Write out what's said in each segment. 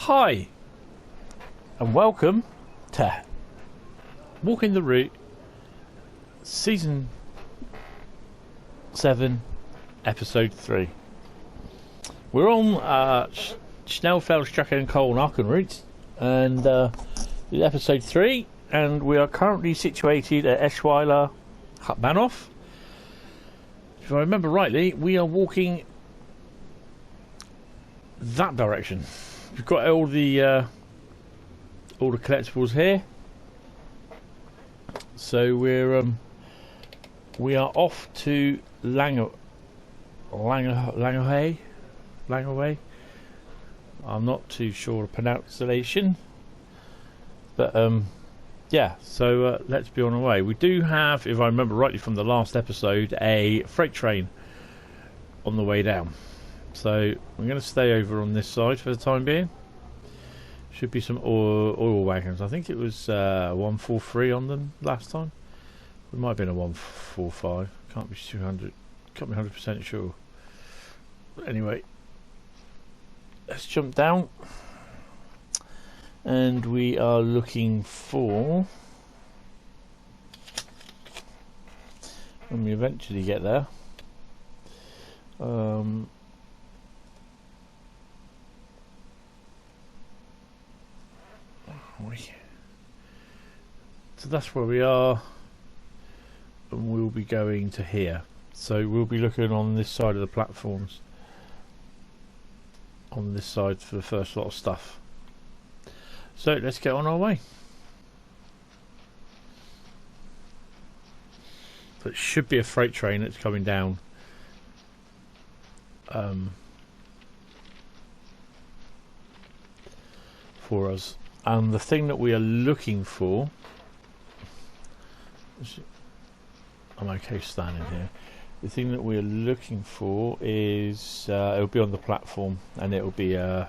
Hi, and welcome to Walking the Route, Season 7, Episode 3. We're on Schnellfarstrecke Koln Aachen route, and Episode 3, and we are currently situated at Eschweiler HBF. If I remember rightly, we are walking that direction. We've got all the collectibles here, so we are off to Langaway. I'm not too sure of pronunciation, but yeah. So let's be on our way. We do have, if I remember rightly from the last episode, a freight train on the way down. So I'm going to stay over on this side for the time being. Should be some oil wagons. I think it was 143 on them last time. It might have been a 145. Can't be 200. Can't be 100% sure. But anyway, let's jump down, and we are looking for, when we eventually get there, so that's where we are, and we'll be going to here. So we'll be looking on this side of the platforms, on this side for the first lot of stuff. So let's get on our way. So it should be a freight train that's coming down for us. And the thing that we are looking for, I'm okay standing here. The thing that we are looking for is it'll be on the platform, and it'll be a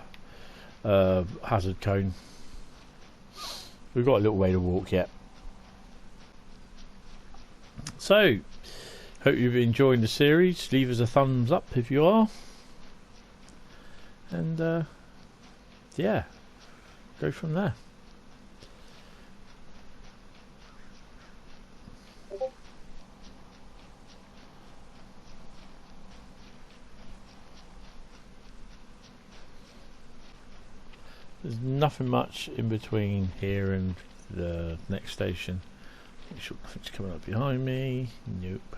hazard cone. We've got a little way to walk yet. So, hope you've been enjoying the series. Leave us a thumbs up if you are, and yeah, go from there. There's nothing much in between here and the next station. Make sure nothing's coming up behind me. Nope.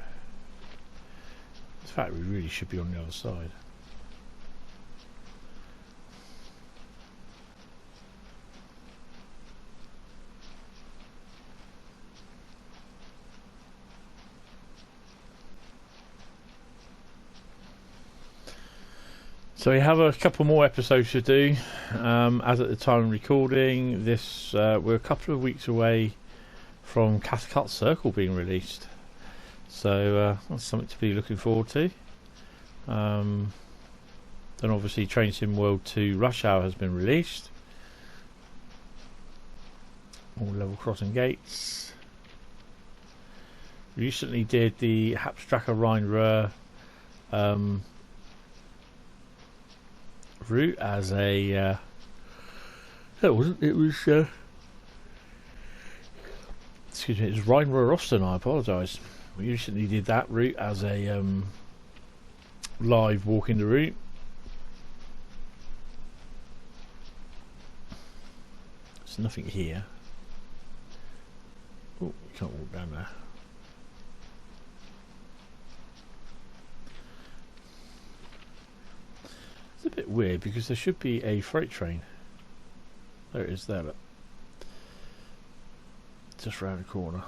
In fact, we really should be on the other side. So we have a couple more episodes to do. As at the time of recording this, we're a couple of weeks away from Cathcart Circle being released. So that's something to be looking forward to. Then obviously Train Sim World 2 Rush Hour has been released. All level crossing gates. Recently did the Hauptstrecke Rhein-Ruhr route as a it was excuse me, it was Rhein-Ruhr Osten. I apologise. We recently did that route as a live walking the route. There's nothing here. Oh, you can't walk down there. It's a bit weird because there should be a freight train. There it is there, look. Just round the corner.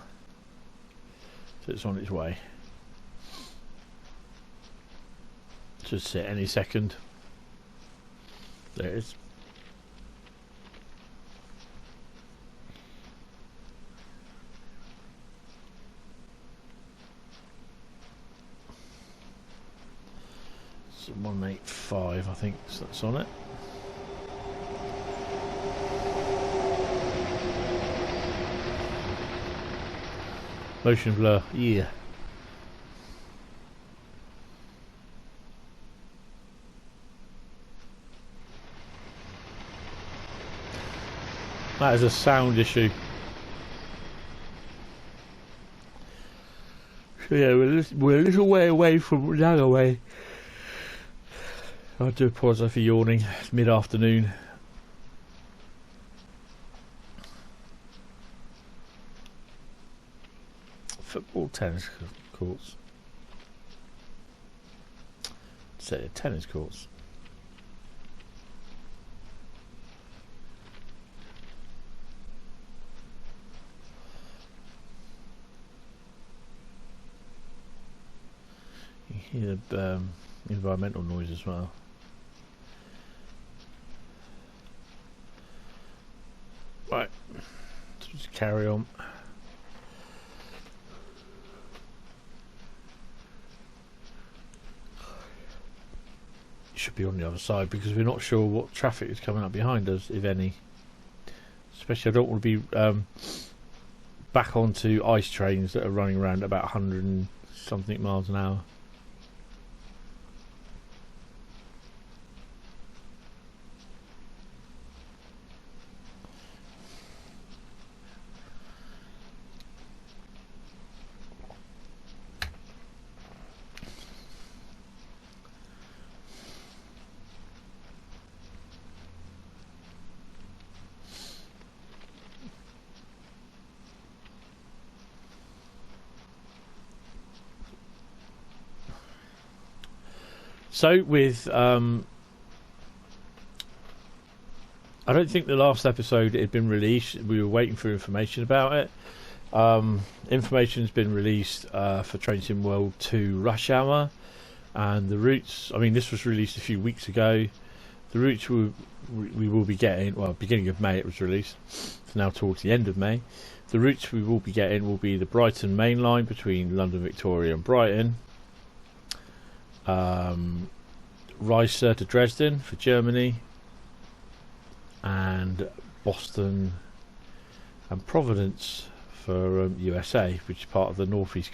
So it's on its way. Should sit any second. There it is. It's 185, I think, so that's on it. Motion blur, yeah. That is a sound issue. So yeah, we're a little way away from the other way. I do apologise for yawning. It's mid-afternoon. Football, tennis courts. Say tennis courts. You hear the environmental noise as well. Right, so just carry on. Should be on the other side because we're not sure what traffic is coming up behind us, if any. Especially, I don't want to be back onto ice trains that are running around about 100 and something miles an hour. So with I don't think the last episode had been released. We were waiting for information about it. Information's been released for Train Sim World 2 Rush Hour, and the routes. I mean, this was released a few weeks ago. The routes we will be getting. Well, beginning of May it was released. It's now towards the end of May. The routes we will be getting will be the Brighton main line between London, Victoria, and Brighton. Reise to Dresden for Germany, and Boston and Providence for USA, which is part of the Northeast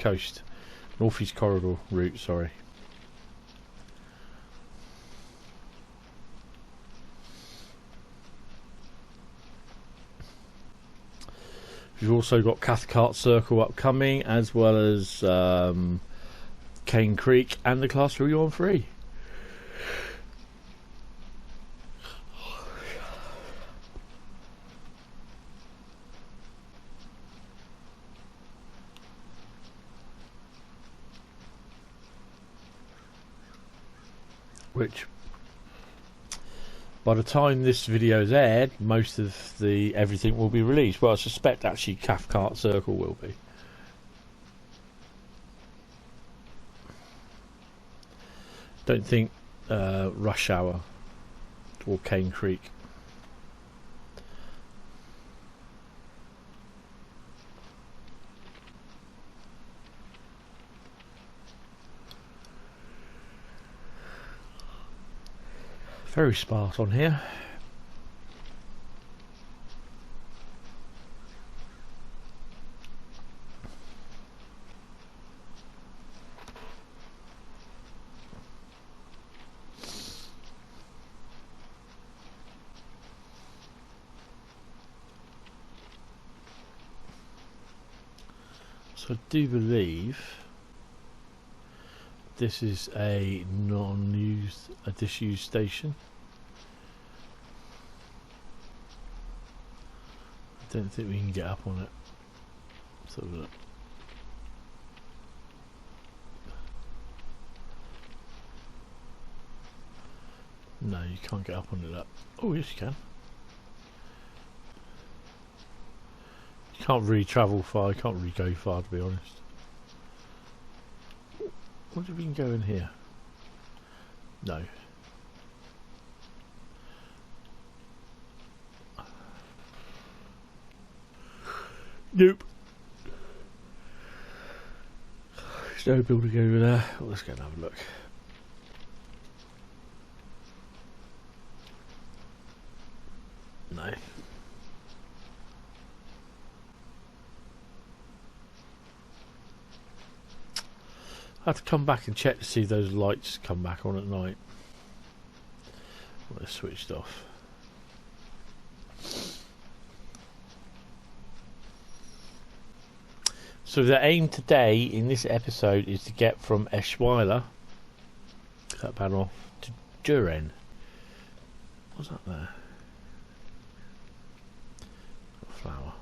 Corridor route. Sorry. We've also got Cathcart Circle upcoming, as well as Cane Creek and the Class 313. Which, by the time this video is aired, most of everything will be released. Well, I suspect actually Cathcart Circle will be. Don't think Rush Hour or Cane Creek. Very sparse on here. So I do believe this is a disused station. I don't think we can get up on it. Let's have a look. No, you can't get up on it. Oh, yes, you can. You can't really travel far. You can't really go far, to be honest. What if we can go in here? No. Nope. There's no building over there. Well, let's go and have a look. No. I have to come back and check to see if those lights come back on at night. Well, they're switched off. So the aim today in this episode is to get from Eschweiler, that panel, to Duren. What's that there? A flower.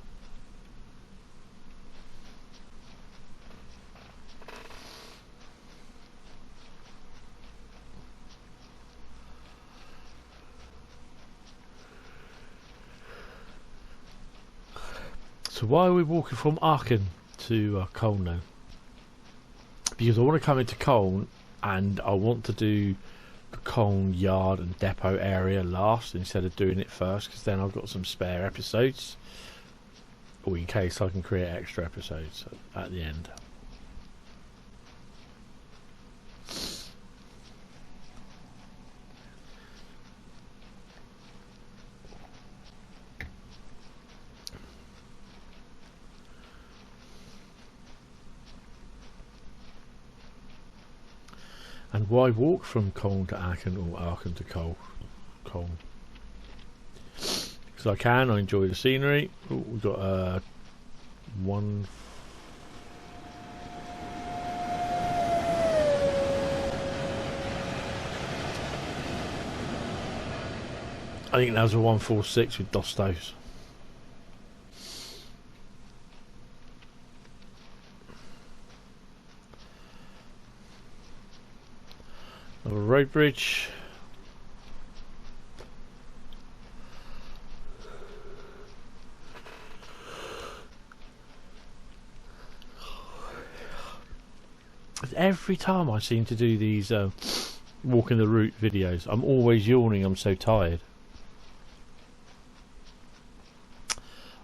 So why are we walking from Aachen to Koln now? Because I want to come into Koln and I want to do the Koln yard and depot area last instead of doing it first, because then I've got some spare episodes, or in case I can create extra episodes at the end. And why walk from Koln to Aachen or Aachen to Koln? Because I can, I enjoy the scenery. Ooh, we've got one. I think that was a 146 with Dostos. Another road bridge. Every time I seem to do these walking the route videos, I'm always yawning. I'm so tired.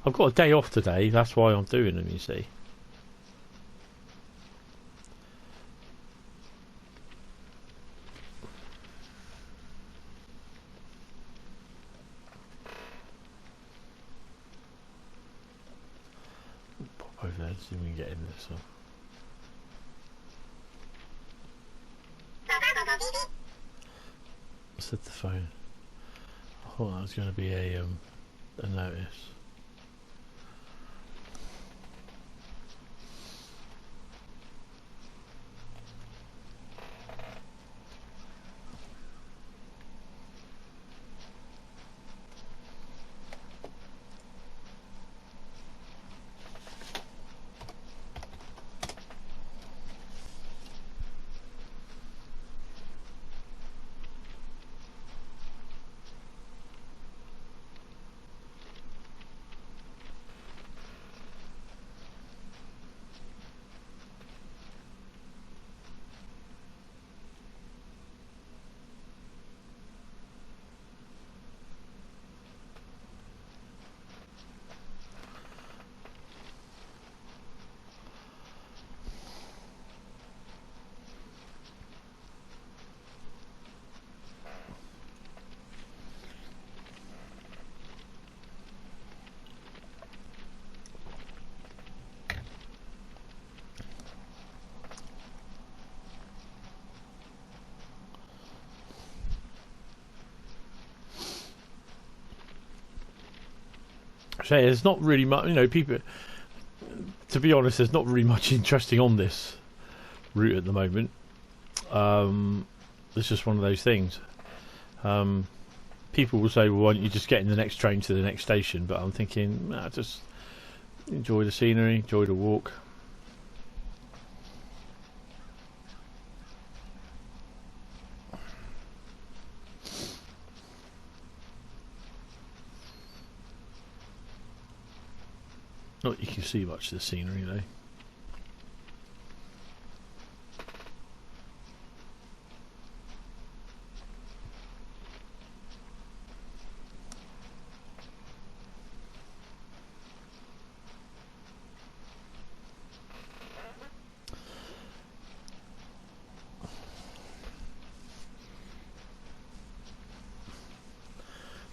I've got a day off today, that's why I'm doing them, you see. Pop over there to see if we can get in this one. Set the phone. I thought that was going to be a notice. So there's not really much, you know, people, to be honest, there's not really much interesting on this route at the moment. It's just one of those things. People will say, well, why don't you just get in the next train to the next station? But I'm thinking, nah, just enjoy the scenery, enjoy the walk. Not that you can see much of the scenery though.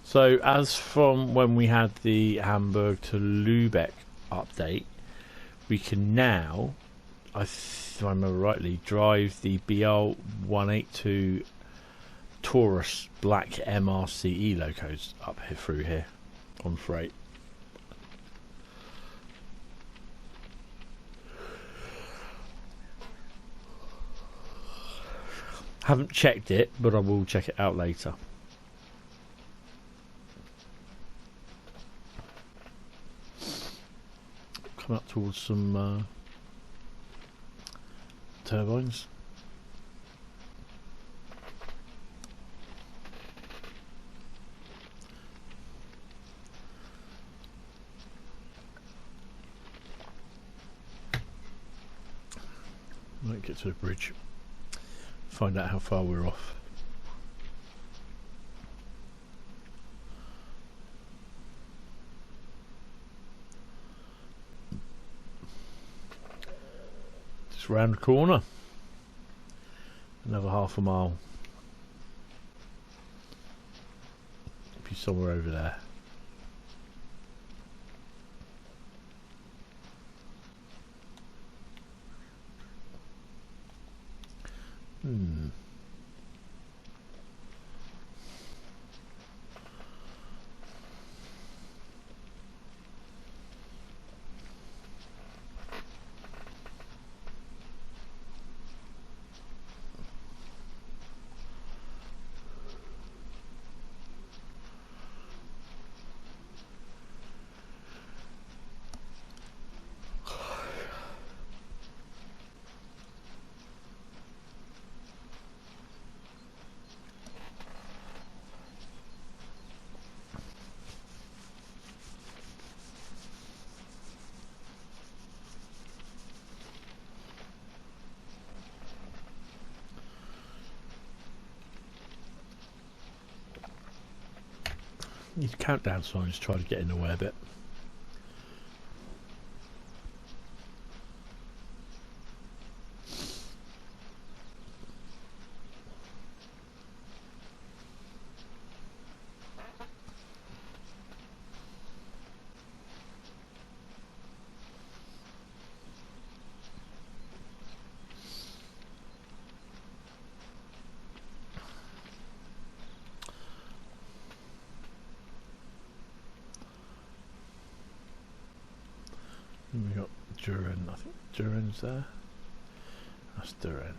So as from when we had the Hamburg to Lübeck update, we can now, if I remember rightly, drive the BL182 Taurus Black MRCE locos up here through here on freight. Haven't checked it, but I will check it out later. Come up towards some turbines. Might get to the bridge. Find out how far we're off. Just round the corner. Another half a mile. Be somewhere over there. These countdown signs try to get in the way a bit. We got Duren, I think Duren's there. That's Duren.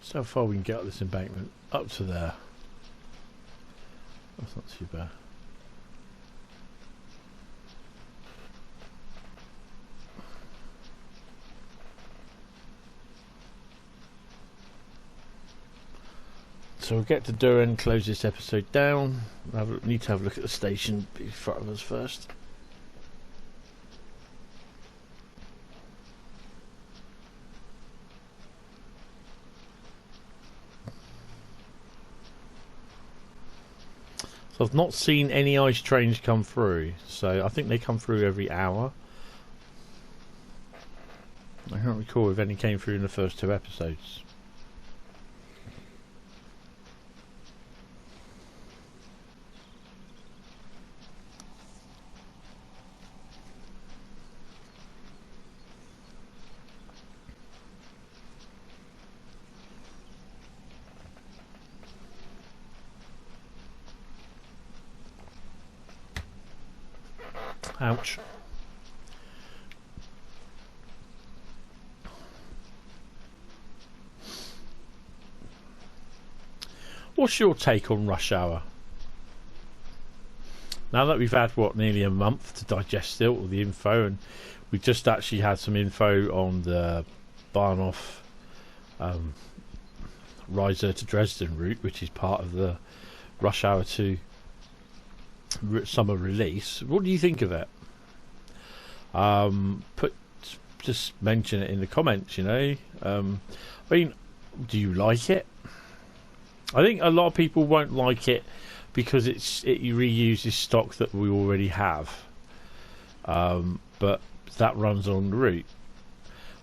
So how far we can get up this embankment? Up to there. That's not too bad. So we'll get to Duren, close this episode down. Need to have a look at the station in front of us first. I've not seen any ice trains come through, so I think they come through every hour. I can't recall if any came through in the first 2 episodes. Ouch. What's your take on rush hour? Now that we've had, what, nearly a month to digest it, all the info, and we just actually had some info on the Bahnhof Riser to Dresden route, which is part of the Rush Hour 2 summer release. What do you think of it? Just mention it in the comments, you know. I mean, do you like it? I think a lot of people won't like it because it reuses stock that we already have, but that runs on the route.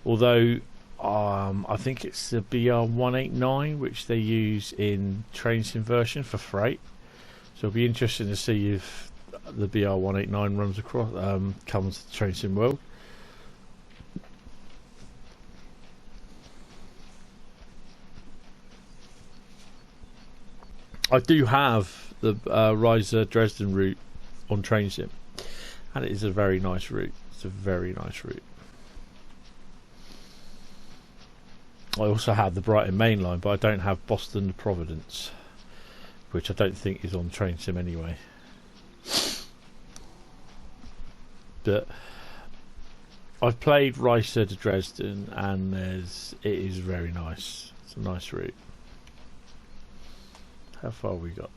Although I think it's the BR189 which they use in train conversion for freight. So it'll be interesting to see if the BR189 runs across, comes to Train Sim World. I do have the Riser Dresden route on Train Sim, and it is a very nice route. It's a very nice route. I also have the Brighton main line, but I don't have Boston to Providence, which I don't think is on Train Sim anyway. But I've played Riser to Dresden, and it is very nice. It's a nice route. How far we got?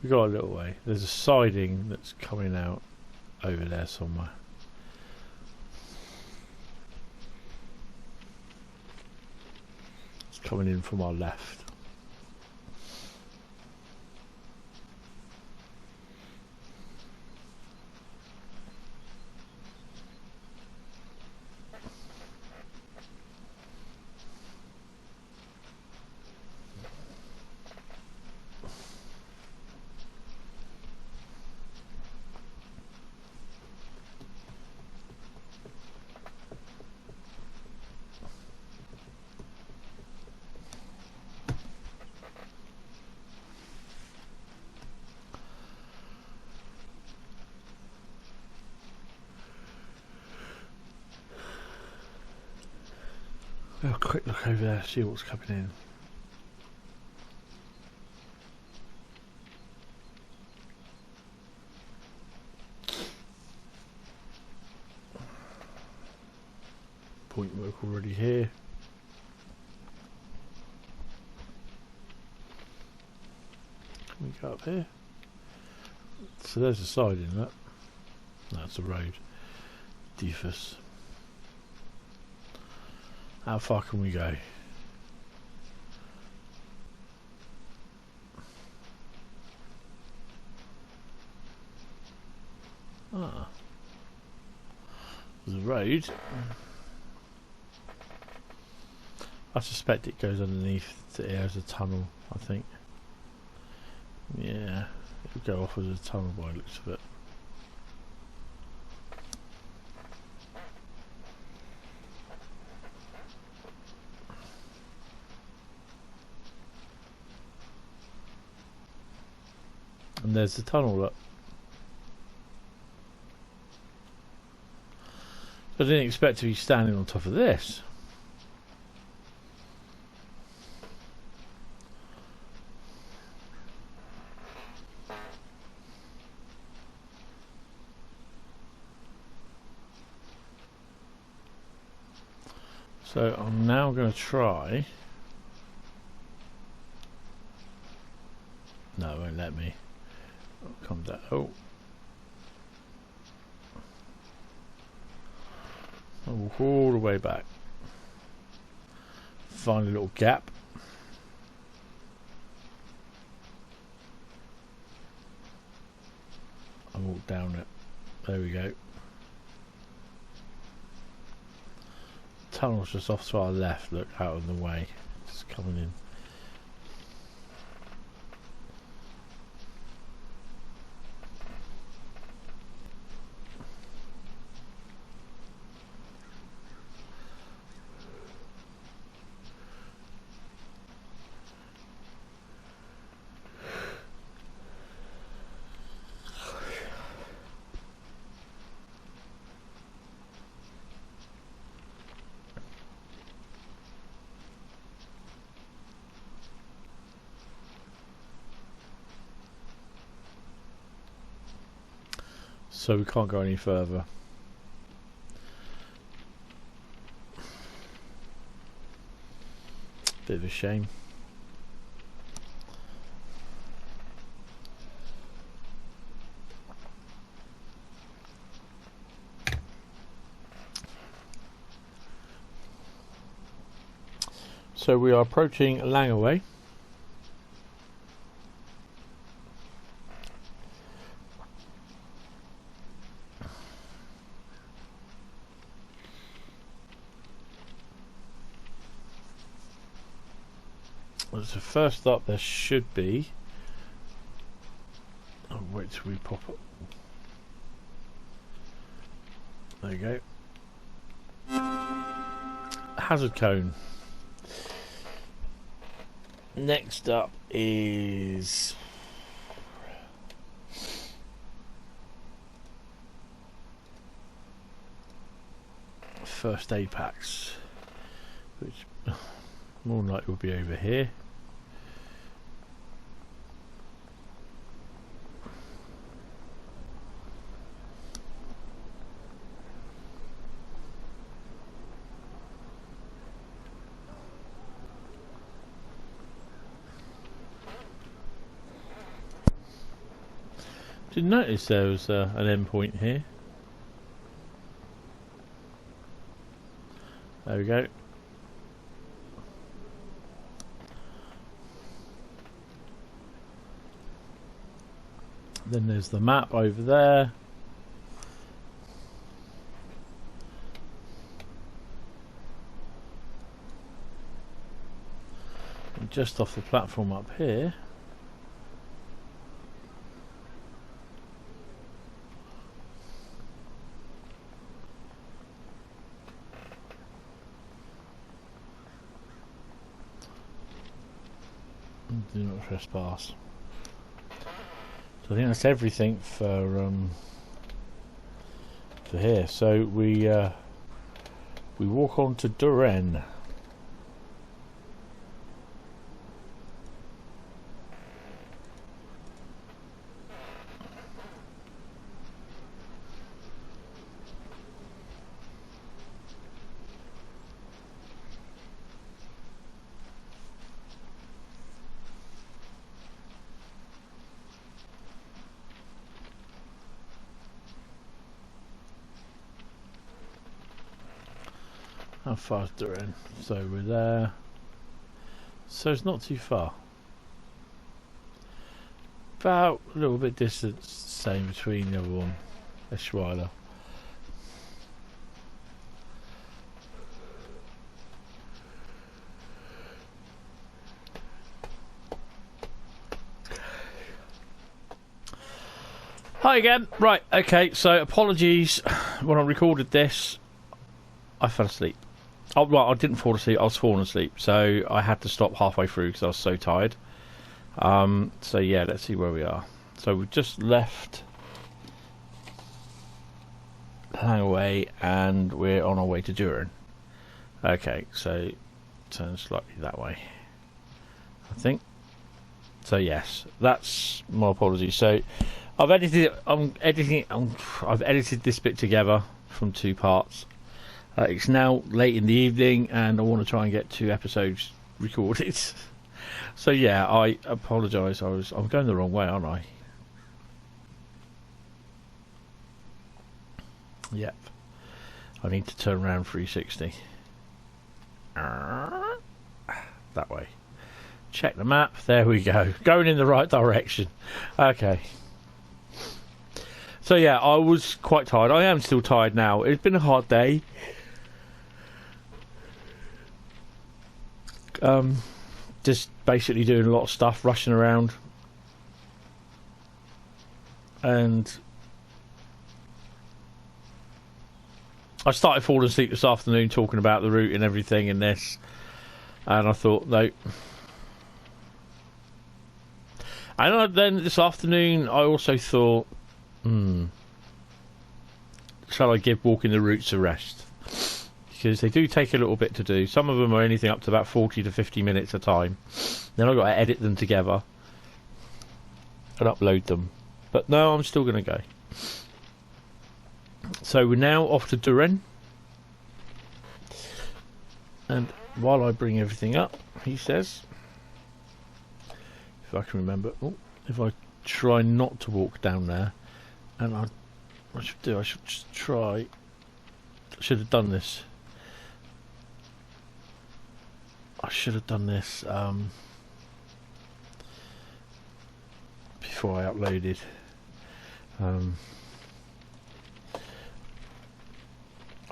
We got a little way. There's a siding that's coming out over there somewhere. It's coming in from our left. Have a quick look over there, see what's coming in. Point work already here. Can we go up here? So there's a siding, that. That's a road. Doofus. How far can we go? Ah. There's a road. I suspect it goes underneath. There's a tunnel, I think. Yeah, it'll go off as a tunnel by the looks of it. And there's the tunnel, look. I didn't expect to be standing on top of this. So I'm now going to try. No, it won't let me. Come down. Oh. I'll walk all the way back. Find a little gap. And walk down it. There we go. Tunnel's just off to our left, look, out of the way. It's coming in. So we can't go any further. Bit of a shame. So we are approaching Langaway. So first up there should be, oh till we pop up. There you go. Hazard cone. Next up is first aid packs, which more than likely will be over here. Didn't notice there was an endpoint here. There we go. Then there's the map over there. And just off the platform up here, do not trespass. So I think that's everything for here. So we walk on to Duren. How far is Duren? So we're there. So it's not too far. About a little bit distance, same between the other one, Eschweiler. Hi again. Right, okay, so apologies. When I recorded this, I fell asleep. Oh, well, I didn't fall asleep, I was falling asleep, so I had to stop halfway through because I was so tired. So yeah, let's see where we are. So we just left Hangaway and we're on our way to Duren. Okay, so turn slightly that way, I think. So yes, that's my apologies. So I've edited this bit together from two parts. It's now late in the evening and I want to try and get 2 episodes recorded. So yeah, I apologise. I'm going the wrong way, aren't I? Yep. I need to turn around 360. That way. Check the map. There we go. Going in the right direction. Okay. So yeah, I was quite tired. I am still tired now. It's been a hard day. Just basically doing a lot of stuff, rushing around, and I started falling asleep this afternoon talking about the route and everything and this, and I thought no. And then this afternoon I also thought, shall I give walking the routes a rest? Because they do take a little bit to do. Some of them are anything up to about 40 to 50 minutes a time. Then I've got to edit them together and upload them. But no, I'm still going to go. So we're now off to Duren. And while I bring everything up, he says, if I can remember, if I try not to walk down there, and I should just try, I should have done this. I should have done this before I uploaded. I'll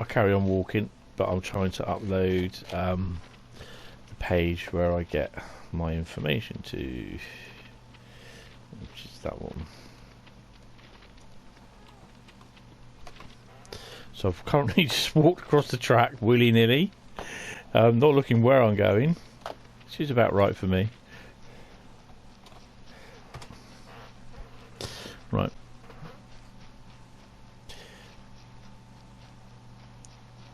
carry on walking, but I'm trying to upload the page where I get my information to, which is that one. So I've currently just walked across the track willy-nilly, not looking where I'm going, which is about right for me. Right.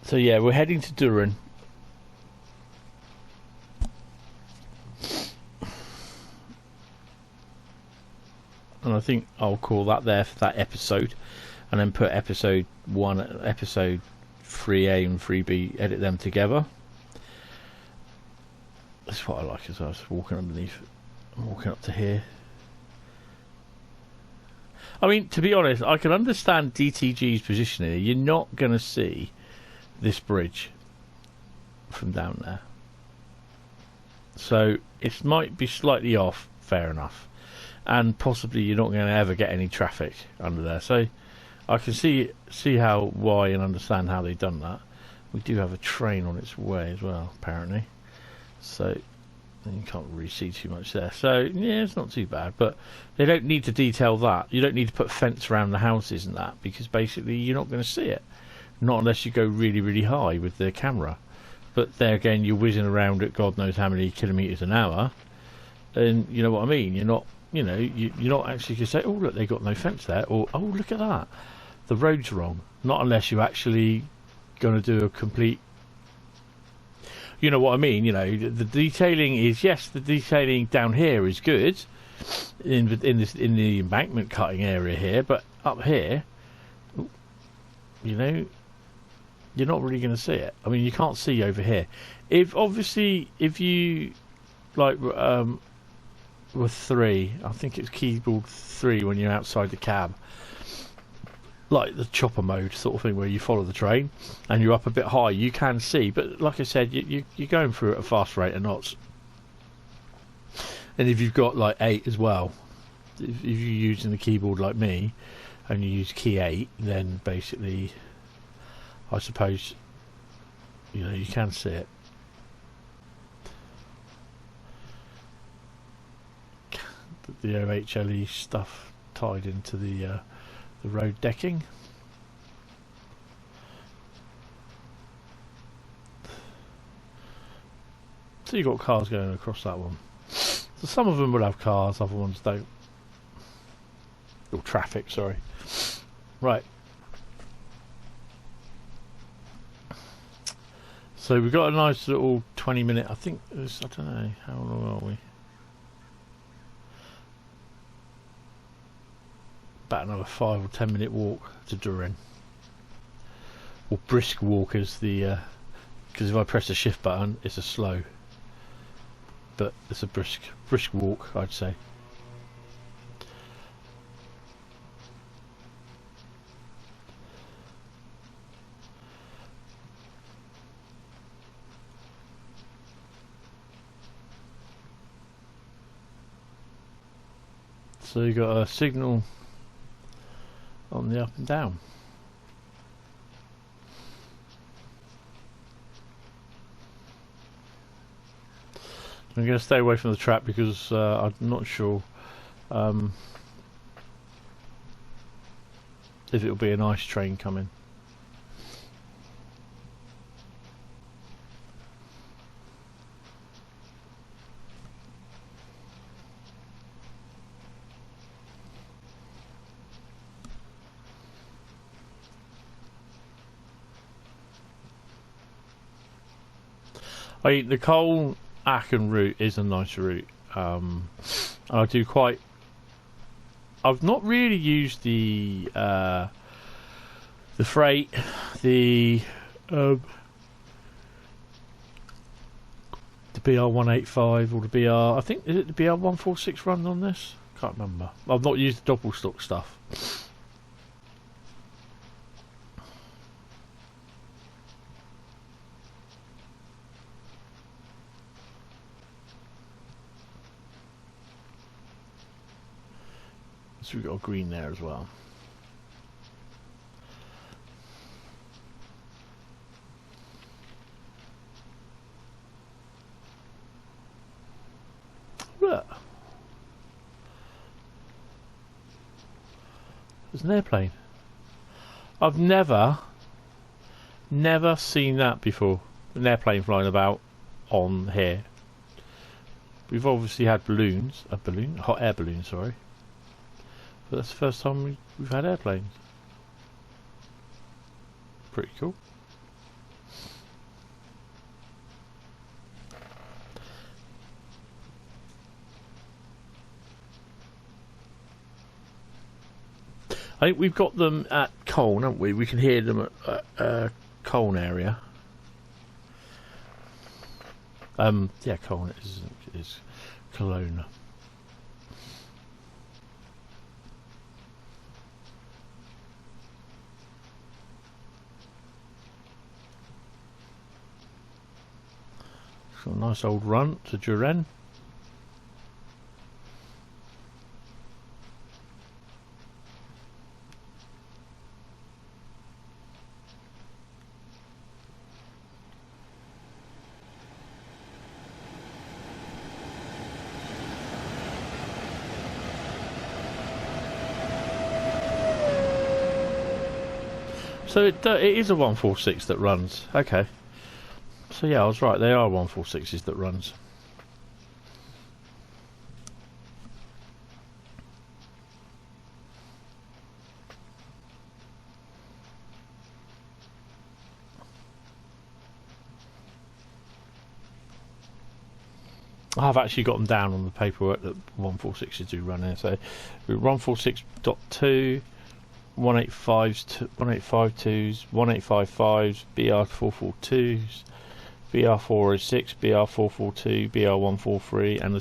So yeah, we're heading to Duren. And I think I'll call that there for that episode, and then put episode 1, episode 3A and 3B, edit them together. That's what I like as I was walking underneath. I'm walking up to here. I mean, to be honest, I can understand DTG's position here. You're not going to see this bridge from down there. So it might be slightly off, fair enough. And possibly you're not going to ever get any traffic under there. So I can see why and understand how they've done that. We do have a train on its way as well, apparently. So you can't really see too much there. So yeah, it's not too bad. But they don't need to detail that. You don't need to put fence around the houses and that, because basically you're not going to see it. Not unless you go really, really high with the camera. But there again, you're whizzing around at God knows how many kilometres an hour. And you know what I mean? You're not... You know, you're not actually going to say, oh, look, they got no fence there, or, oh, look at that, the road's wrong. Not unless you're actually going to do a complete... You know what I mean? You know, the detailing is, yes, the detailing down here is good, in the embankment cutting area here, but up here, you know, you're not really going to see it. I mean, you can't see over here. If you, like... with 3, I think it's keyboard 3 when you're outside the cab, like the chopper mode sort of thing, where you follow the train and you're up a bit high, you can see, but like I said, you're going through at a fast rate of knots. And if you've got like 8 as well, if you're using the keyboard like me and you use key 8, then basically I suppose, you know, you can see it. The OHLE stuff tied into the road decking. So you've got cars going across that one. So some of them will have cars, other ones don't. Or traffic, sorry. Right. So we've got a nice little 20-minute, I think, I don't know, how long are we? About another 5 or 10 minute walk to Duren, or brisk walk as the because if I press the shift button it's a slow, but it's a brisk walk, I'd say. So you got a signal on the up and down. I'm going to stay away from the trap because I'm not sure if it'll be a nice train coming. The Koln Aachen route is a nice route. I do quite. I've not really used the freight, the BR185 or the BR. I think, is it the BR146 runs on this? Can't remember. I've not used the double stock stuff. So we've got a green there as well. Look. There's an airplane. I've never Never seen that before. An airplane flying about on here. We've obviously had balloons. A balloon? Hot air balloon, sorry. But that's the first time we've had airplanes. Pretty cool. I think we've got them at Koln, haven't we? We can hear them at Koln area. Yeah, Koln is Cologne. So a nice old run to Duren. So it is a 146 that runs. Okay. So yeah, I was right. They are 146s that runs. I've actually got them down on the paperwork that 146s do run here. So 146.2. 185s, 185.2s, 185.5s, BR442s, BR406, BR442, BR143, and the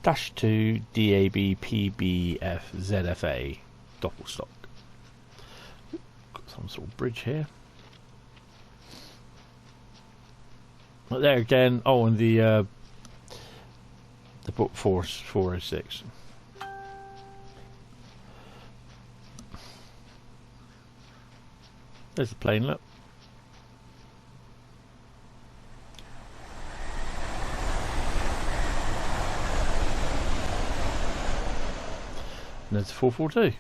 767-2 DAB PBF ZFA doppel stock. Got some sort of bridge here. But there again, oh, and the book 406. There's the plane, look. And there's the 442.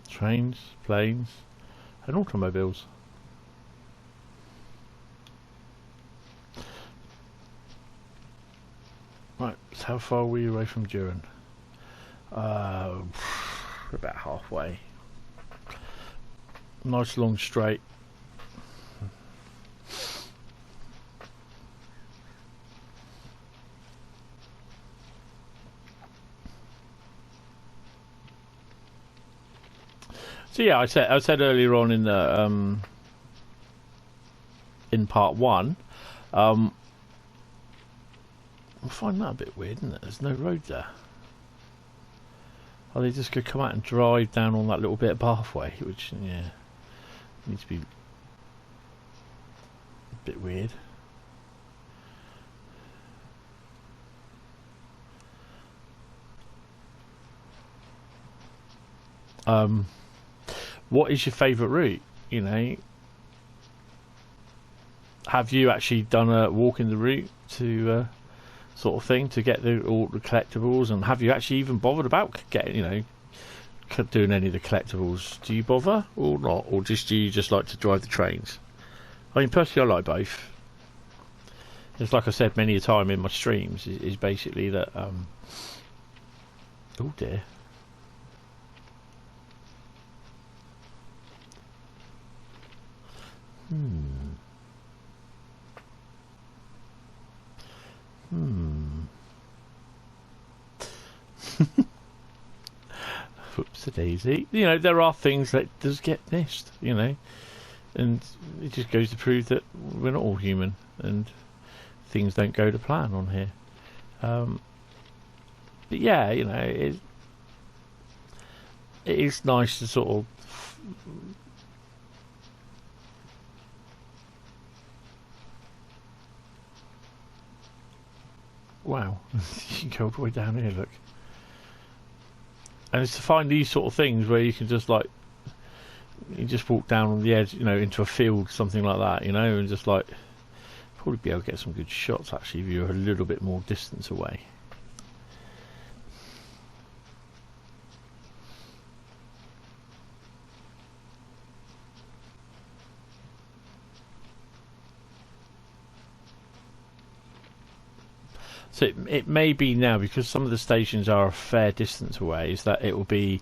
Trains, planes, and automobiles. Right, so how far were you away from Duren? About halfway. Nice long straight. So yeah, I said earlier on in the in part one, I find that a bit weird, isn't it? There's no road there. Are they just going to come out and drive down on that little bit of pathway, which, yeah, needs to be a bit weird. What is your favourite route? You know, have you actually done a walk in the route to sort of thing to get all the collectibles, and have you actually even bothered about getting, you know, doing any of the collectibles? Do you bother or not, or do you just like to drive the trains? I mean, personally, I like both. It's like I said many a time in my streams, is basically that. Oh dear. Whoops a daisy. You know, there are things that does get missed, you know, and it just goes to prove that we're not all human and things don't go to plan on here. But yeah, you know, it is nice to sort of wow, you can go all the way down here, look. And it's to find these sort of things where you can just, like, you just walk down on the edge, you know, into a field, something like that, you know, and just, like, Probably be able to get some good shots actually if you're a little bit more distance away. So it may be now, because some of the stations are a fair distance away, is that it will be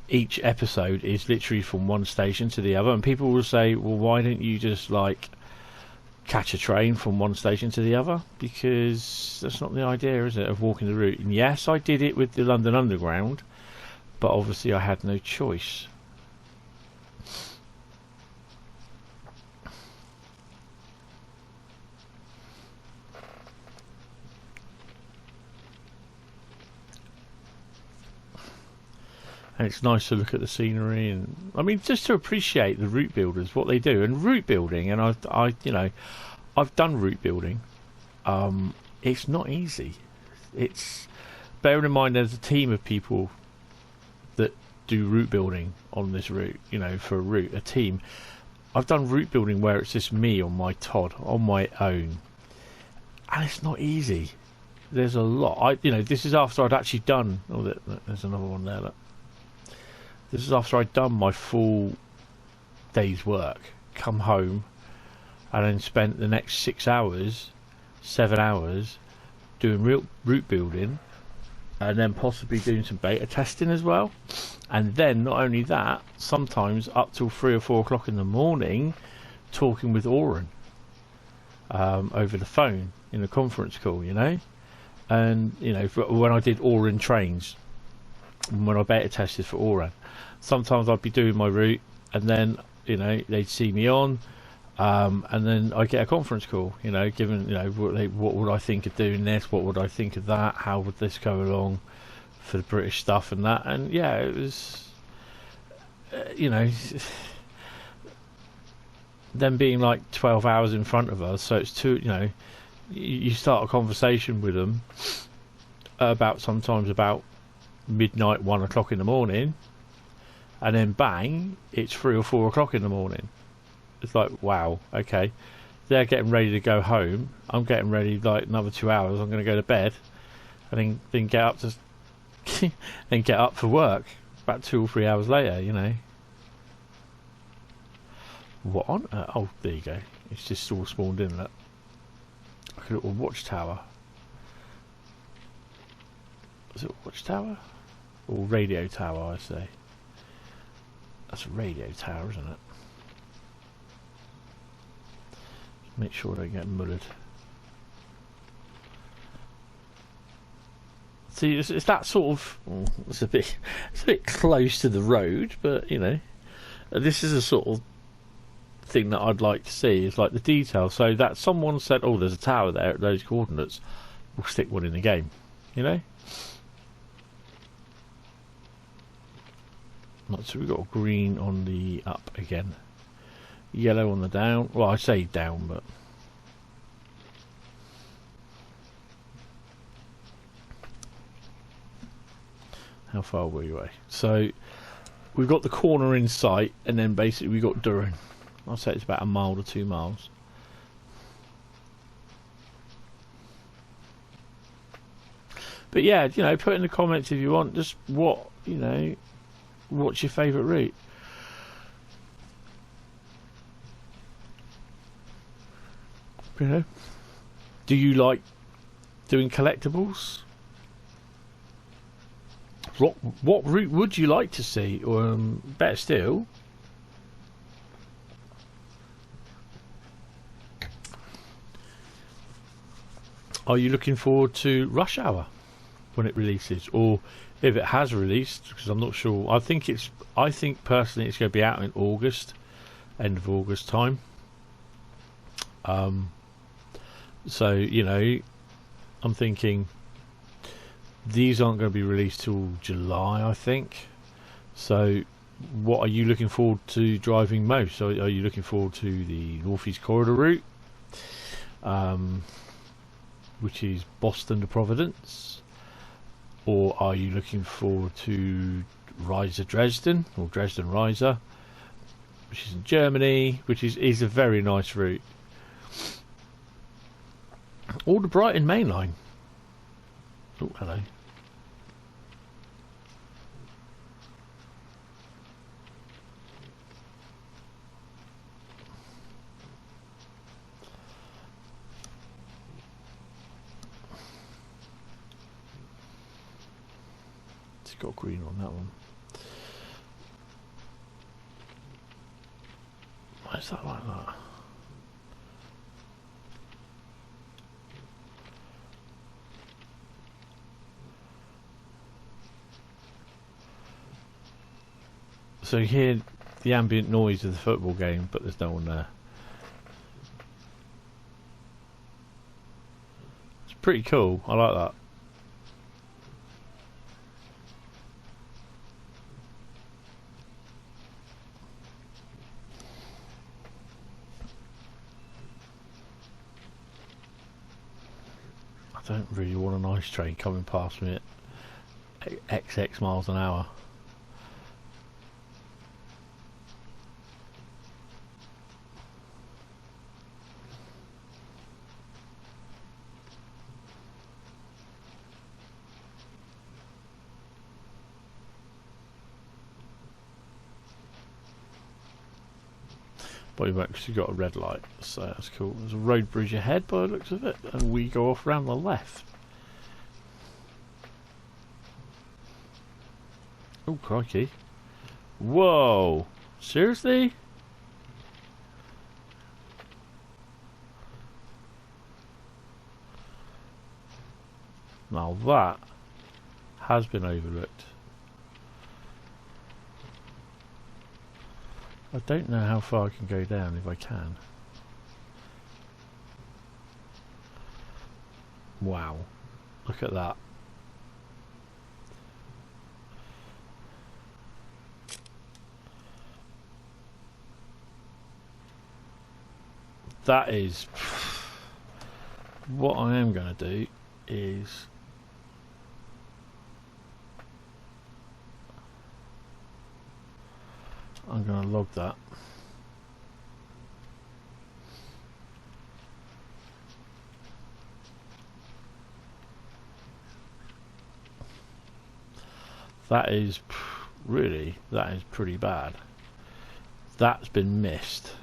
each episode is literally from one station to the other, and people will say, well, why don't you just like catch a train from one station to the other? Because that's not the idea, is it, of walking the route? And yes, I did it with the London Underground, but obviously I had no choice. And it's nice to look at the scenery, and I mean, just to appreciate the route builders, what they do. And route building, and I've done route building. It's not easy. It's, bearing in mind there's a team of people that do route building on this route, you know, for a route, a team. I've done route building where it's just me on my Todd, on my own, and it's not easy. There's a lot. This is after I'd actually done. Oh, there's another one there. Look. This is after I'd done my full day's work, come home, and then spent the next 6 hours, 7 hours, doing real route building, and then possibly doing some beta testing as well. And then not only that, sometimes up till 3 or 4 o'clock in the morning, talking with Aachen over the phone in a conference call, you know. And when I did Aachen trains, when I beta tested for Aachen, sometimes I'd be doing my route, and then they'd see me on, and then I get a conference call, given what would I think of doing this, what would I think of that, how would this go along for the British stuff and that. And yeah, it was them being like 12 hours in front of us, so it's too, you start a conversation with them sometimes about midnight, 1 o'clock in the morning, and then bang, it's 3 or 4 o'clock in the morning. It's like, wow, okay, they're getting ready to go home, I'm getting ready, like another 2 hours, I'm going to go to bed, and then get up to then get up for work about 2 or 3 hours later, What on earth? Oh, there you go, it's just all spawned in, look, like a little watchtower. Is it a watchtower? Or radio tower, I say. That's a radio tower, isn't it? Make sure I don't get mullered. See, it's that sort of... it's a bit close to the road, but, this is a sort of thing that I'd like to see, is like the detail. So that someone said, oh, there's a tower there at those coordinates, we'll stick one in the game, So we've got green on the up again, yellow on the down. Well, I say down, but how far were you away? So we've got the corner in sight, and then basically we got Duren. I'll say it's about 1 mile to 2 miles. But yeah, put in the comments if you want just what what's your favourite route? Do you like doing collectibles? What route would you like to see? Or better still, are you looking forward to Rush Hour when it releases, or if it has released? Because I'm not sure. I think personally it's going to be out in August, end of August time. So I'm thinking these aren't going to be released till July, I think. So what are you looking forward to driving most? Are you looking forward to the North East Corridor route, which is Boston to Providence? Or are you looking forward to Reiser Dresden, or Dresden Reiser, which is in Germany, which is a very nice route. All the Brighton main line. Oh, hello. It's got green on that one. Why is that like that? So you hear the ambient noise of the football game, but there's no one there. It's pretty cool. I like that. I don't really want an ice train coming past me at XX miles an hour. But we've actually got a red light, so that's cool. There's a road bridge ahead by the looks of it, and we go off round the left. Oh, crikey. Whoa! Seriously? Now that has been overlooked. I don't know how far I can go down, if I can. Wow. Look at that. That is... What I am going to do is... I'm going to log that. That is really, that is pretty bad. That's been missed.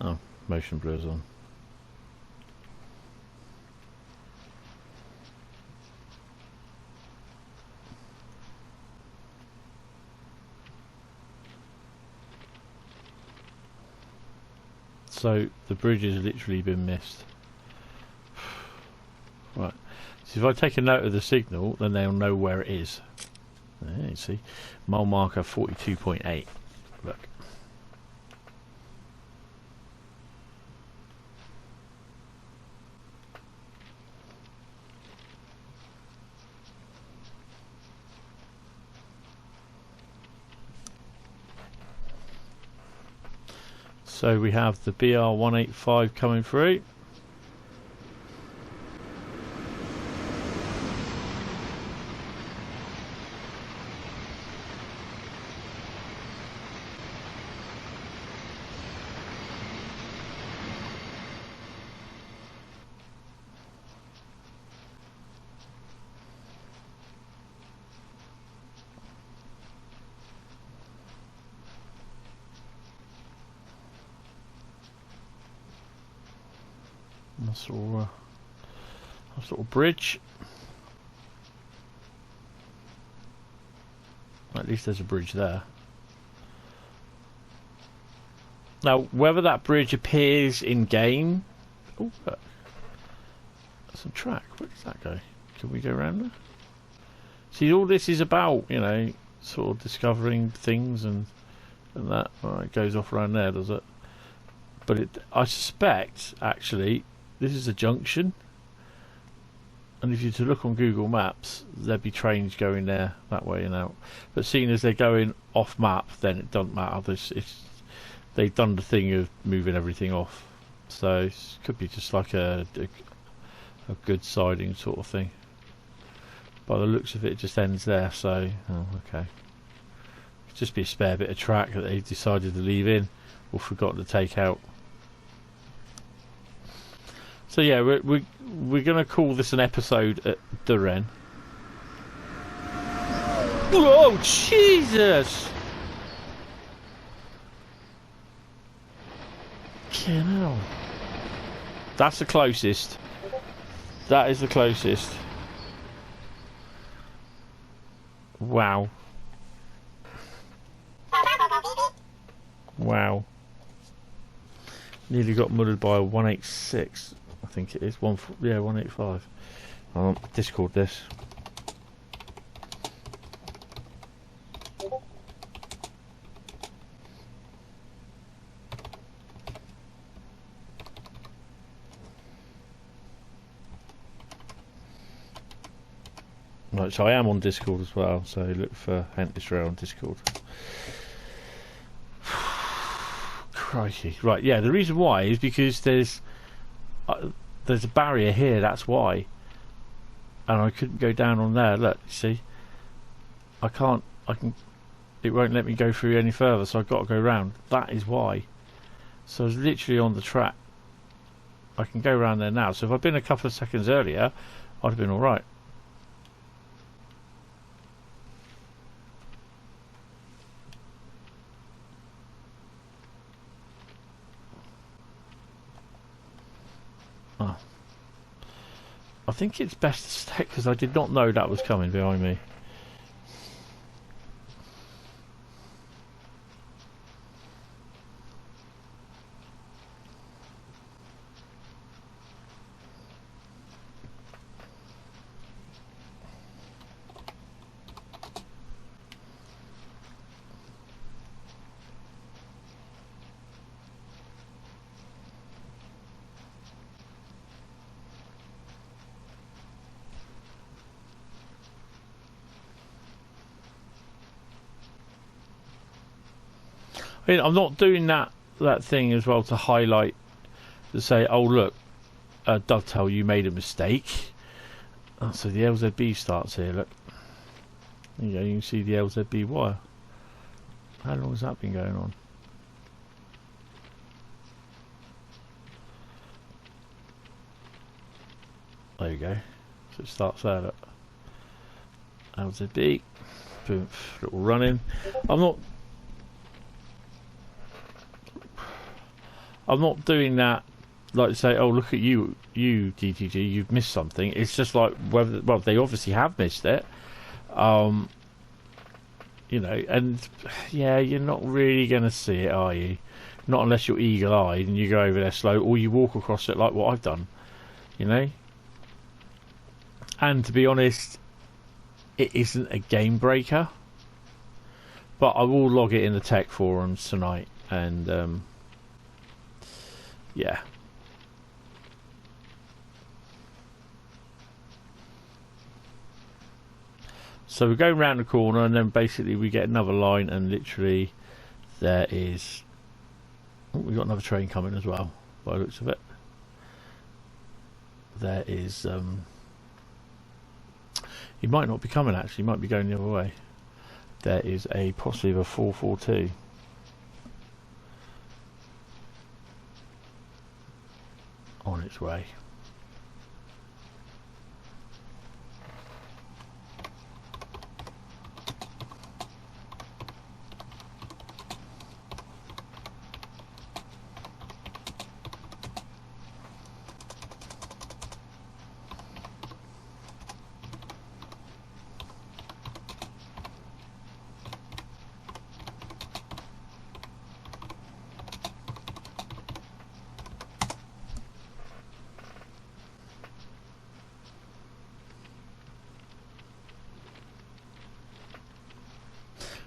Oh, motion blur's on. So the bridge has literally been missed. Right. So if I take a note of the signal, then they'll know where it is. There you see. Mile marker 42.8. Look. So we have the BR185 coming through. Sort of bridge. At least there's a bridge there. Now, whether that bridge appears in game, oh, look, that's a track. Where does that go? Can we go around there? See, all this is about, you know, sort of discovering things and that. Well, it goes off around there, does it? But it, I suspect, actually, this is a junction. And if you were to look on Google Maps, there'd be trains going there that way and out. But seeing as they're going off map, then it doesn't matter. they've done the thing of moving everything off, so it could be just like a good siding sort of thing. By the looks of it, it just ends there, so oh, okay. Could just be a spare bit of track that they decided to leave in or forgot to take out. So yeah, we're gonna call this an episode at Duren. Oh Jesus! Fucking hell. That's the closest. That is the closest. Wow. Wow. Nearly got muddled by a 186. I think it is. 185. I'll Discord this. Right, so I am on Discord as well, so look for Hentis on Discord. Crikey. Right, yeah, the reason why is because there's a barrier here, that's why. And I couldn't go down on there, look, see? It won't let me go through any further, so I've got to go round. That is why. So I was literally on the track. I can go around there now, so if I'd been a couple of seconds earlier, I'd have been alright. I think it's best to stay because I did not know that was coming behind me. I mean, I'm not doing that thing as well to highlight, to say, oh look, Dovetail, you made a mistake. Oh, so the LZB starts here, look. There you go, you can see the LZB wire. How long has that been going on? There you go. So it starts there, look. LZB. Boom, little running. I'm not doing that like to say, oh look at you DTG, you've missed something. It's just like whether, well, they obviously have missed it, you know, and yeah, you're not really going to see it, are you? Not unless you're eagle-eyed and you go over there slow, or you walk across it like what I've done, you know. And to be honest, it isn't a game breaker, but I will log it in the tech forums tonight, and yeah. So we go round the corner and then basically we get another line, and literally there is, oh, we've got another train coming as well by the looks of it. There is he might not be coming actually, he might be going the other way. There is a possibly a 442 on its way.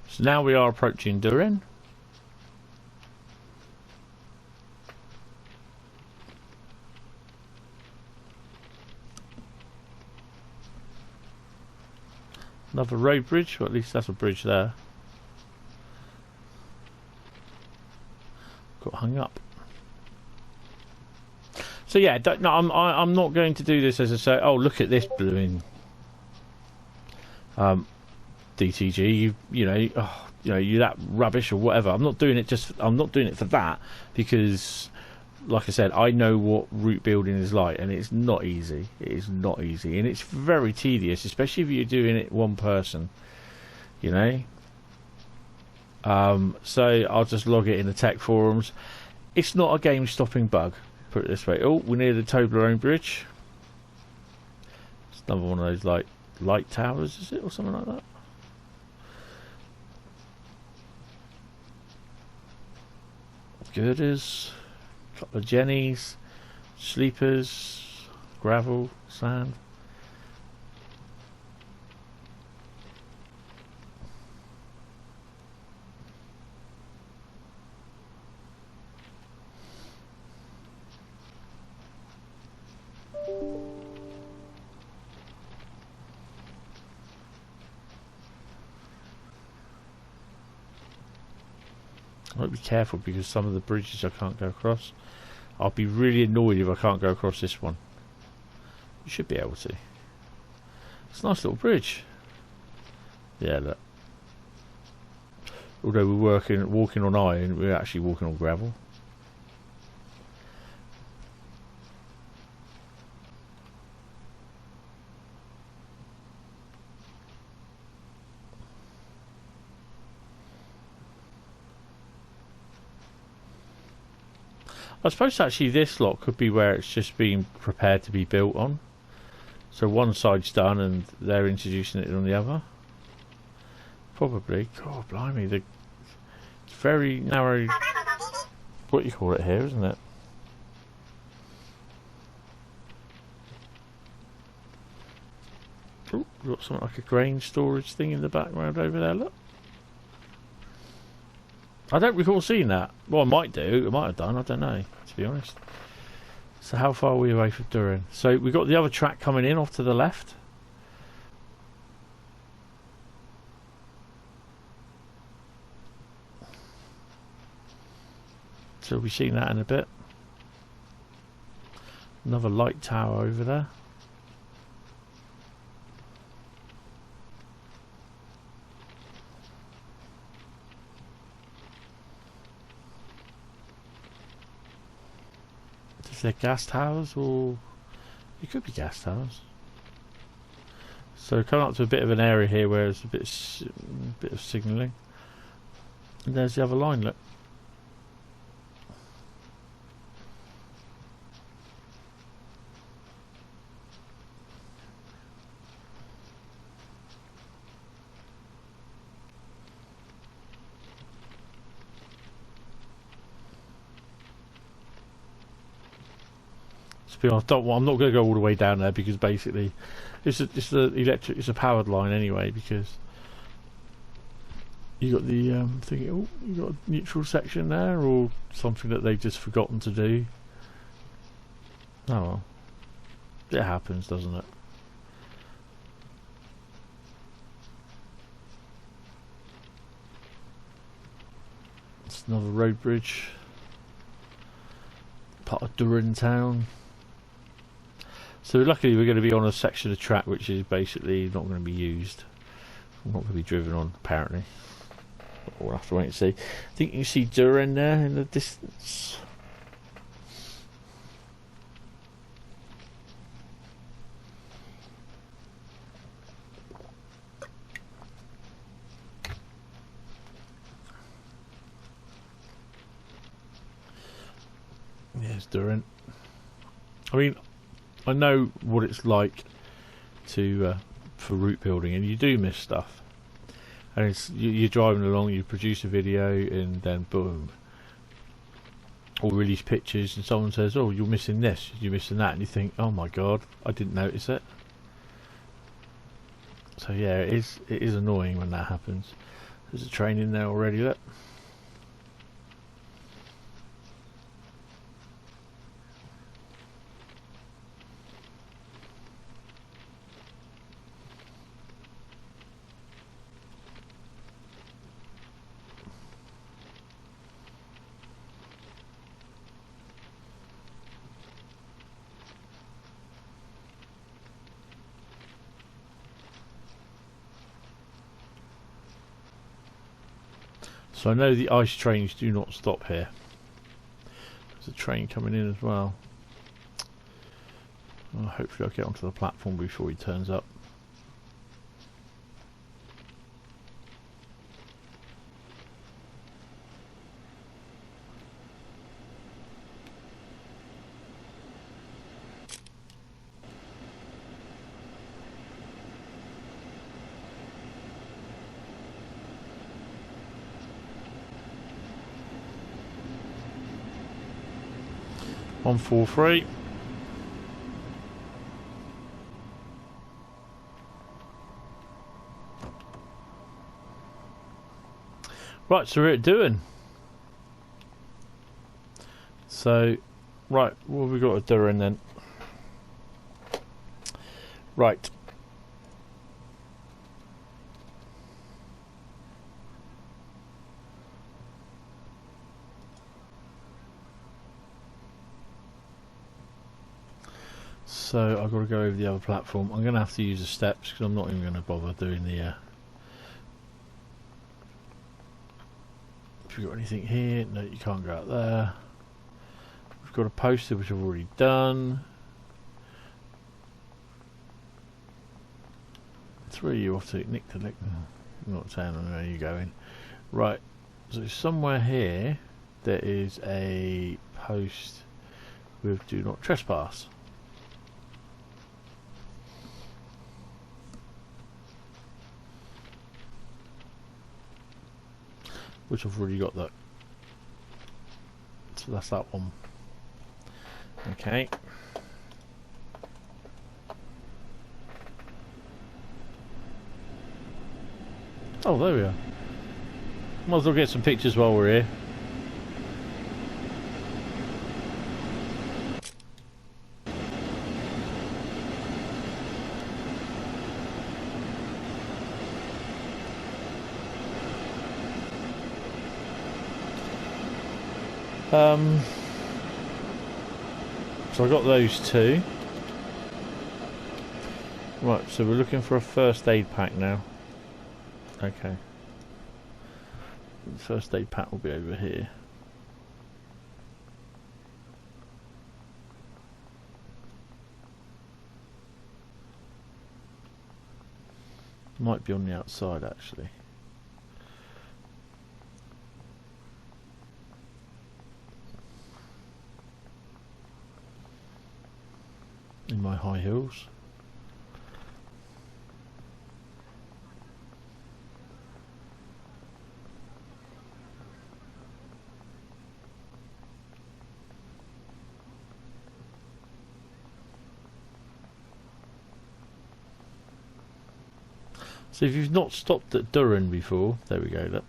So now we are approaching Duren. Another road bridge, or at least that's a bridge there. got hung up. So yeah, no, I'm not going to do this as I say. Oh, look at this blooming DTG. You know, you that rubbish or whatever. I'm not doing it I'm not doing it for that, because, like I said, I know what route building is like, and it's not easy. It is not easy, and it's very tedious, especially if you're doing it one person. You know. So I'll just log it in the tech forums. It's not a game-stopping bug. Put it this way. Oh, we near the Toblerone Bridge. It's another one of those like light towers, is it, or something like that? Girders, couple of jennies, sleepers, gravel, sand. I might be careful because some of the bridges I can't go across. I'll be really annoyed if I can't go across this one. You should be able to. It's a nice little bridge. Yeah, look. Although we're walking on iron, we're actually walking on gravel. I suppose actually this lot could be where it's just being prepared to be built on. So one side's done and they're introducing it on the other. Probably. God blimey, it's very narrow, what you call it here, isn't it? Oh, got something like a grain storage thing in the background over there, look. I don't recall seeing that. Well, I might do. I might have done. I don't know, to be honest. So how far are we away from Duren? So we've got the other track coming in off to the left. So we'll be seeing that in a bit. Another light tower over there. Is there gas towers, or it could be gas towers? So coming up to a bit of an area here where there's a bit of signalling, and there's the other line. Look. I'm not going to go all the way down there because basically it's a powered line anyway, because you got the thing. Oh, you got a neutral section there, or something that they've just forgotten to do. Oh well, it happens, doesn't it? It's another road bridge, part of Duren town. So luckily we're going to be on a section of track which is basically not going to be used. Not going to be driven on, apparently. We'll have to wait and see. I think you see Duren there in the distance. There's Duren. I mean, I know what it's like to for route building, and you do miss stuff. And it's you're driving along, you produce a video, and then boom, or release pictures, and someone says, "Oh, you're missing this, you're missing that," and you think, "Oh my god, I didn't notice it." So yeah, it is annoying when that happens. There's a train in there already. Look. So I know the ice trains do not stop here. There's a train coming in as well. Well, hopefully I'll get onto the platform before he turns up. One, 4, 3. Right, so we're at Duren. So, right, what have we got at Duren then? Right. So I've got to go over the other platform. I'm going to have to use the steps because I'm not even going to bother doing the... Have we got anything here? No, you can't go out there. We've got a poster which I've already done. 3 you off to Nick to Nick. I'm not saying where you're going. Right, so somewhere here there is a post with do not trespass. Which I've already got that. So that's that one. Okay. Oh, there we are. Might as well get some pictures while we're here. So I got those two. Right, so we're looking for a first aid pack now. Okay. The first aid pack will be over here. Might be on the outside actually. In my high heels. So if you've not stopped at Duren before, there we go, look.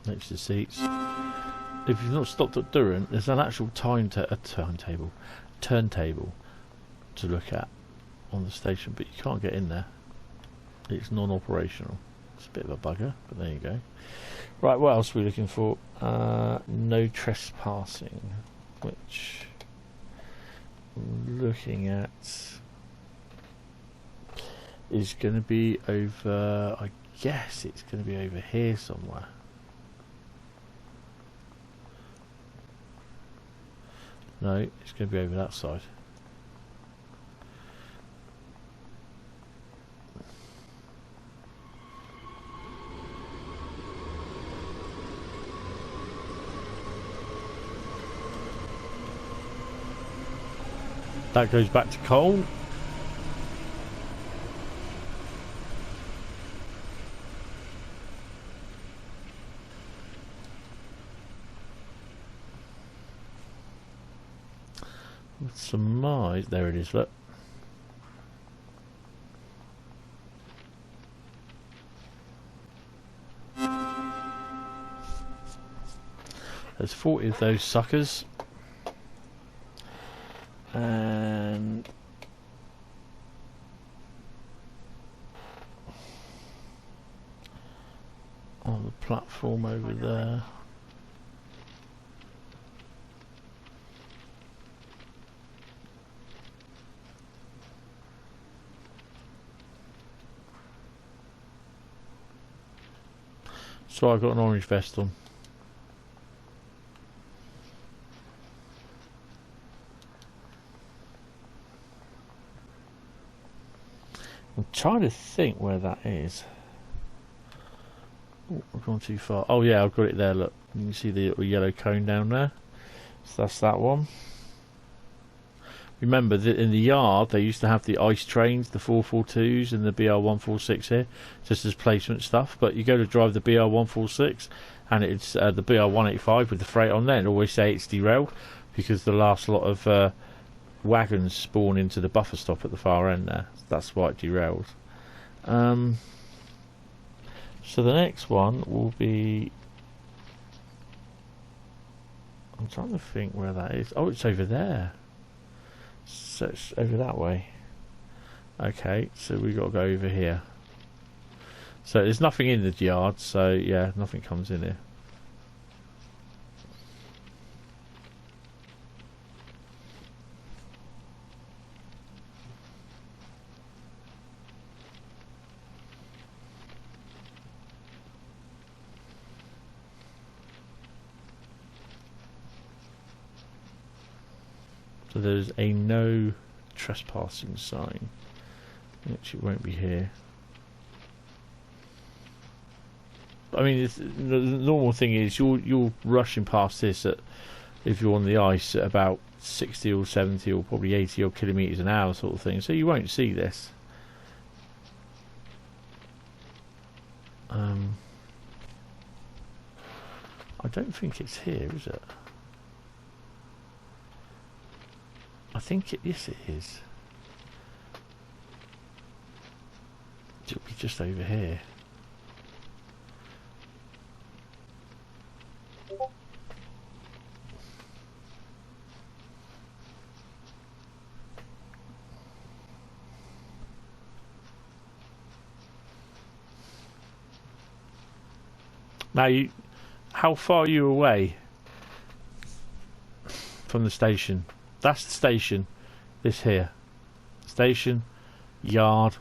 Next to seats. If you've not stopped at Duren, there's an actual turntable to look at on the station, but you can't get in there. It's non-operational. It's a bit of a bugger, but there you go. Right, what else are we looking for? No trespassing, which I'm looking at is going to be over, I guess it's going to be over here somewhere. No, it's going to be over that side. That goes back to Koln. Surmise, there it is, look. There's 40 of those suckers. And on the platform over there. why I got an orange vest on. I'm trying to think where that is. Oh, I've gone too far. Oh yeah, I've got it there, look. You can see the little yellow cone down there. So that's that one. Remember that in the yard they used to have the ice trains, the 442s and the BR146 here, just as placement stuff. But you go to drive the BR146 and it's the BR185 with the freight on there, and always say it's derailed because the last lot of wagons spawn into the buffer stop at the far end there. That's why it derailed. So the next one will be... I'm trying to think where that is. Oh, it's over there. So it's over that way. Okay, so we've got to go over here. So there's nothing in the yard, so yeah, nothing comes in here. So there's a no trespassing sign, which it won't be here. I mean, the normal thing is you're rushing past this at, if you're on the ice, at about 60 or 70 or probably 80 odd kilometres an hour sort of thing, so you won't see this. I don't think it's here, is it? I think yes it is. It'll be just over here. Now how far are you away from the station? That's the station. This here. Station, yard,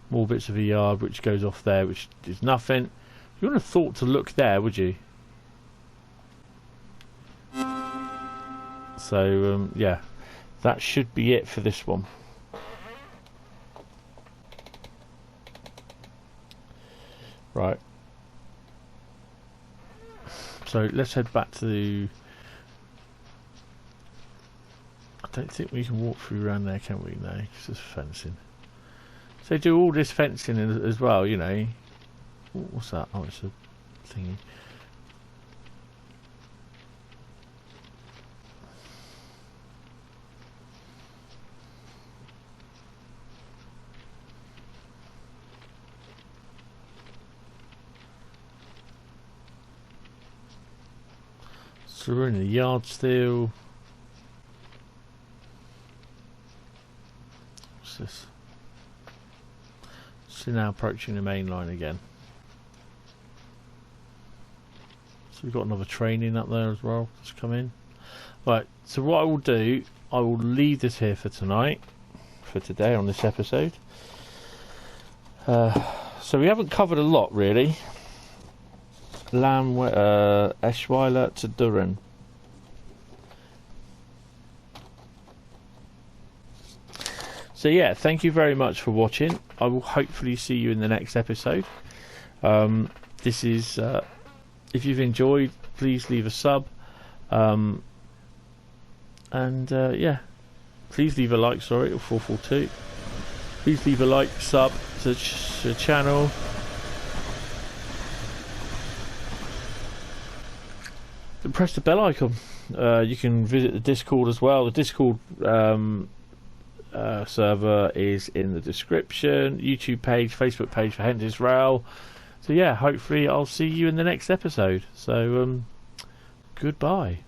more bits of a yard which goes off there, which is nothing. You wouldn't have thought to look there, would you? So yeah, that should be it for this one. Right. So let's head back to... I don't think we can walk through around there, can we? No, because there's fencing. So they do all this fencing as well, you know. What's that? Oh, it's a thingy. So we're in the yard still. What's this? So now approaching the main line again. So we've got another train in up there as well. Just come in. Right, so what I will do, I will leave this here for tonight, for today on this episode. So we haven't covered a lot really. Eschweiler to Duren. So yeah, thank you very much for watching. I will hopefully see you in the next episode. This is if you've enjoyed, please leave a sub, and yeah, please leave a like. Sorry, or 442. Please leave a like, sub to the channel. And press the bell icon. You can visit the Discord as well. The Discord server is in the description. YouTube page, Facebook page for Hentis Rail. So yeah, hopefully I'll see you in the next episode. So goodbye.